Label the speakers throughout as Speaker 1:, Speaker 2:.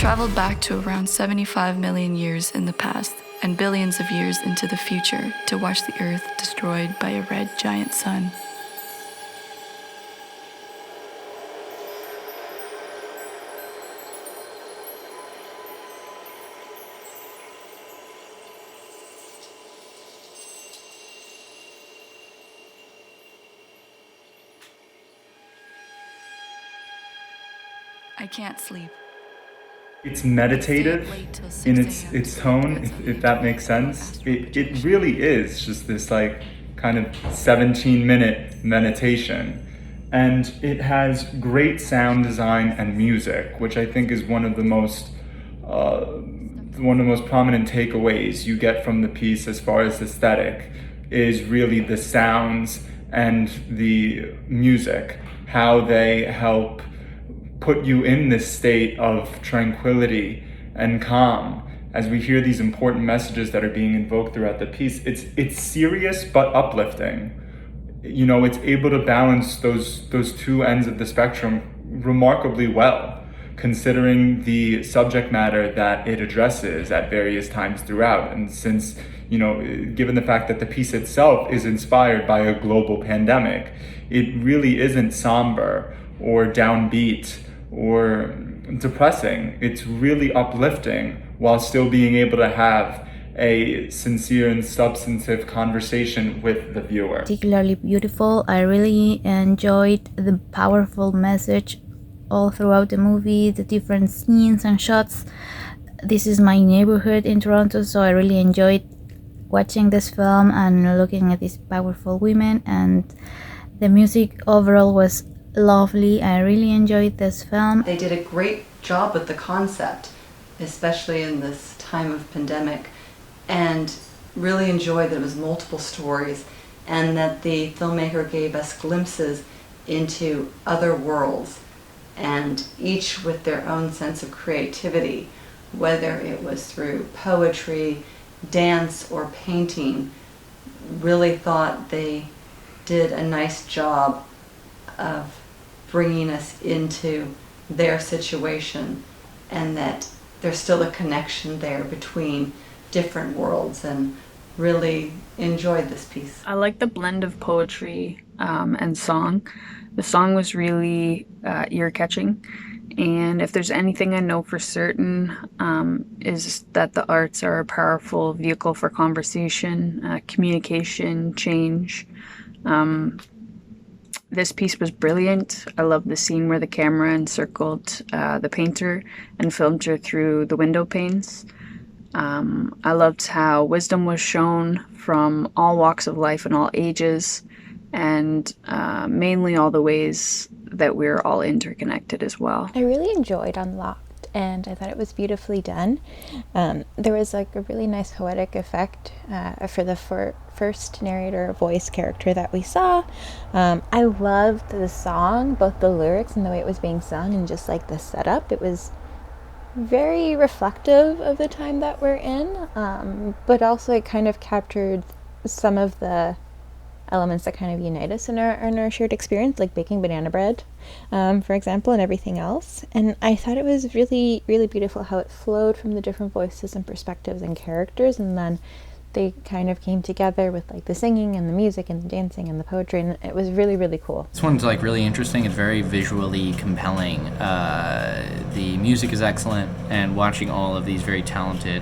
Speaker 1: traveled back to around 75 million years in the past and billions of years into the future to watch the Earth destroyed by a red giant sun. I can't sleep.
Speaker 2: It's meditative in its tone, if that makes sense. It really is just this like kind of 17-minute meditation. And it has great sound design and music, which I think is one of the most prominent takeaways you get from the piece as far as aesthetic is really the sounds and the music, how they help put you in this state of tranquility and calm as we hear these important messages that are being invoked throughout the piece. It's serious but uplifting. You know, it's able to balance those two ends of the spectrum remarkably well, considering the subject matter that it addresses at various times throughout. And since, you know, given the fact that the piece itself is inspired by a global pandemic, it really isn't somber or downbeat or depressing. It's really uplifting while still being able to have a sincere and substantive conversation with the viewer.
Speaker 3: Particularly beautiful. I really enjoyed the powerful message all throughout the movie, the different scenes and shots. This is my neighborhood in Toronto, so I really enjoyed watching this film and looking at these powerful women, and the music overall was lovely. I really enjoyed this film.
Speaker 4: They did a great job with the concept, especially in this time of pandemic, and really enjoyed that it was multiple stories and that the filmmaker gave us glimpses into other worlds, and each with their own sense of creativity, whether it was through poetry, dance, or painting. Really thought they did a nice job of bringing us into their situation, and that there's still a connection there between different worlds, and really enjoyed this piece.
Speaker 5: I like the blend of poetry and song. The song was really ear-catching, and if there's anything I know for certain is that the arts are a powerful vehicle for conversation, communication, change. This piece was brilliant. I love the scene where the camera encircled the painter and filmed her through the window panes. I loved how wisdom was shown from all walks of life and all ages, and mainly all the ways that we're all interconnected as well.
Speaker 6: I really enjoyed Unlocked, and I thought it was beautifully done. There was like a really nice poetic effect for the first narrator voice character that we saw. I loved the song, both the lyrics and the way it was being sung, and just like the setup. It was very reflective of the time that we're in, but also it kind of captured some of the elements that kind of unite us in our shared experience, like baking banana bread, for example, and everything else. And I thought it was really, really beautiful how it flowed from the different voices and perspectives and characters, and then they kind of came together with like the singing and the music and the dancing and the poetry, and it was really, really cool.
Speaker 7: This one's like really interesting. It's very visually compelling. The music is excellent, and watching all of these very talented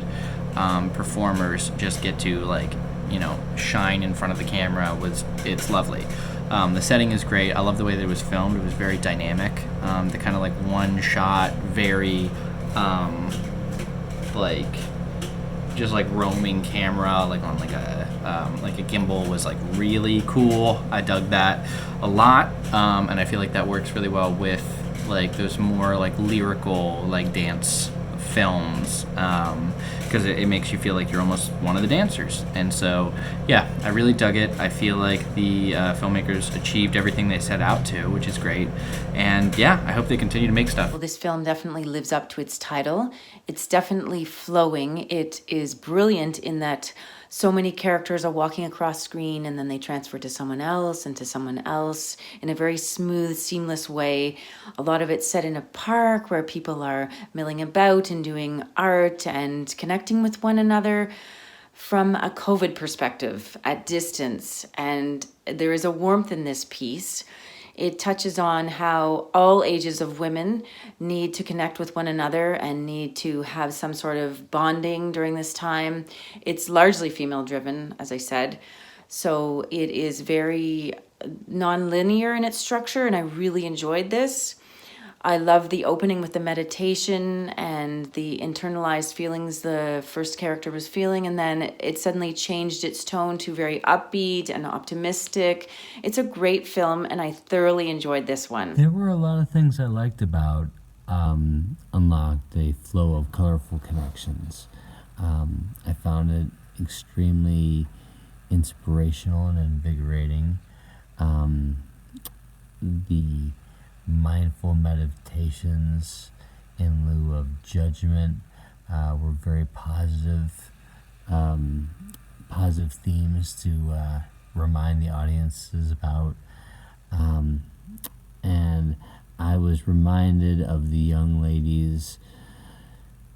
Speaker 7: performers just get to like, you know, shine in front of the camera it's lovely. The setting is great. I love the way that it was filmed. It was very dynamic. The kind of like one shot, very like just like roaming camera, like on like a gimbal was like really cool. I dug that a lot, and I feel like that works really well with like those more like lyrical like dance films, because it makes you feel like you're almost one of the dancers. And so yeah, I really dug it. I feel like the filmmakers achieved everything they set out to, which is great. And yeah, I hope they continue to make stuff.
Speaker 8: Well, this film definitely lives up to its title. It's definitely flowing. It is brilliant in that so many characters are walking across screen and then they transfer to someone else and to someone else in a very smooth, seamless way. A lot of it's set in a park where people are milling about and doing art and connecting with one another from a COVID perspective at distance. And there is a warmth in this piece. It touches on how all ages of women need to connect with one another and need to have some sort of bonding during this time. It's largely female driven, as I said. So it is very non-linear in its structure, and I really enjoyed this. I love the opening with the meditation and the internalized feelings the first character was feeling, and then it suddenly changed its tone to very upbeat and optimistic. It's a great film, and I thoroughly enjoyed this one.
Speaker 9: There were a lot of things I liked about Unlocked, a flow of colorful connections. I found it extremely inspirational and invigorating. The mindful meditations in lieu of judgment were very positive themes to remind the audiences about. And I was reminded of the young lady's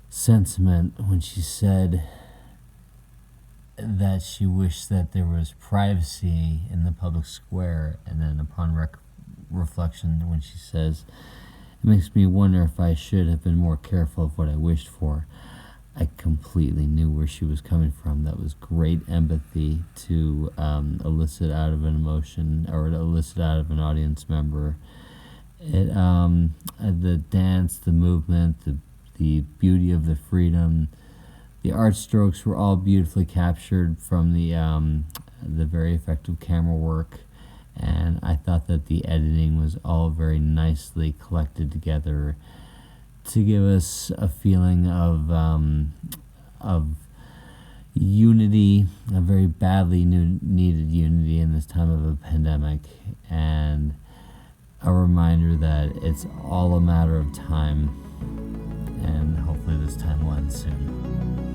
Speaker 9: sentiment when she said that she wished that there was privacy in the public square, and then upon reflection when she says, "It makes me wonder if I should have been more careful of what I wished for." I completely knew where she was coming from. That was great empathy to elicit out of an emotion, or to elicit out of an audience member. The dance, the movement, the beauty of the freedom, the art strokes were all beautifully captured from the very effective camera work. And I thought that the editing was all very nicely collected together to give us a feeling of unity, a very badly needed unity in this time of a pandemic, and a reminder that it's all a matter of time, and hopefully this time will end soon.